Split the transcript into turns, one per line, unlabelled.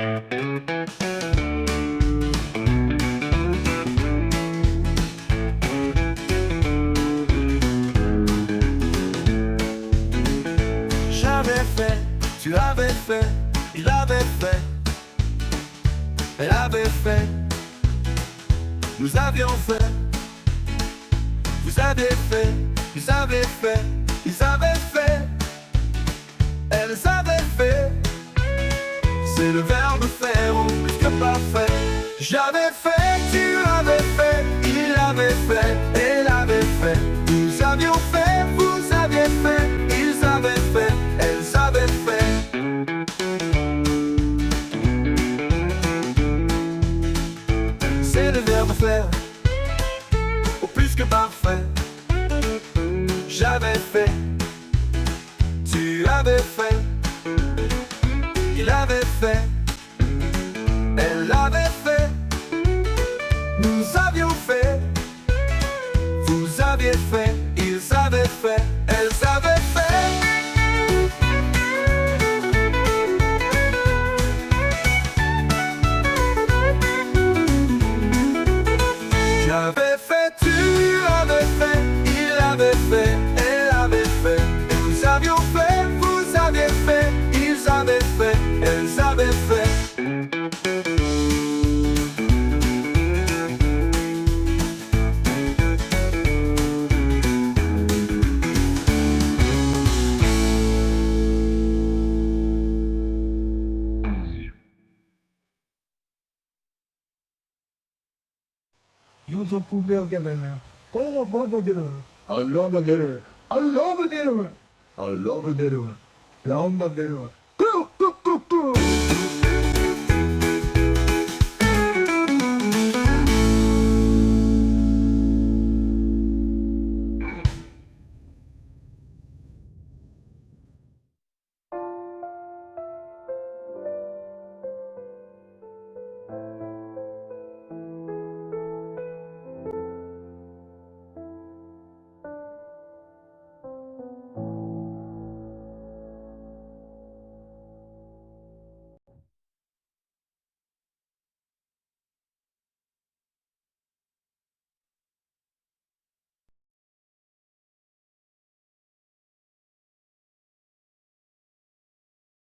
J'avais fait, tu avais fait, il avait fait, elle avait fait, nous avions fait, vous avez fait, ils avaient fait, ils avaient fait, elles avaient fait. C'est le verbe faire ou plus que parfait. J'avais fait, tu avais fait, il avait fait, elle avait fait, nous avions fait, vous aviez fait, ils avaient fait, elles avaient fait. C'est le verbe faire au plus que parfait. J'avais fait, tu avais fait, il avait fait, elle avait fait, nous avions fait, vous aviez fait, ils avaient fait, elles avaient fait. J'avais fait, tu avais fait, il avait fait, elle avait fait, et nous avions fait, vous aviez fait, ils avaient fait, elles avaient fait.
You should put them together now. Oh, both together. I love together. I love together. I love together. Love together.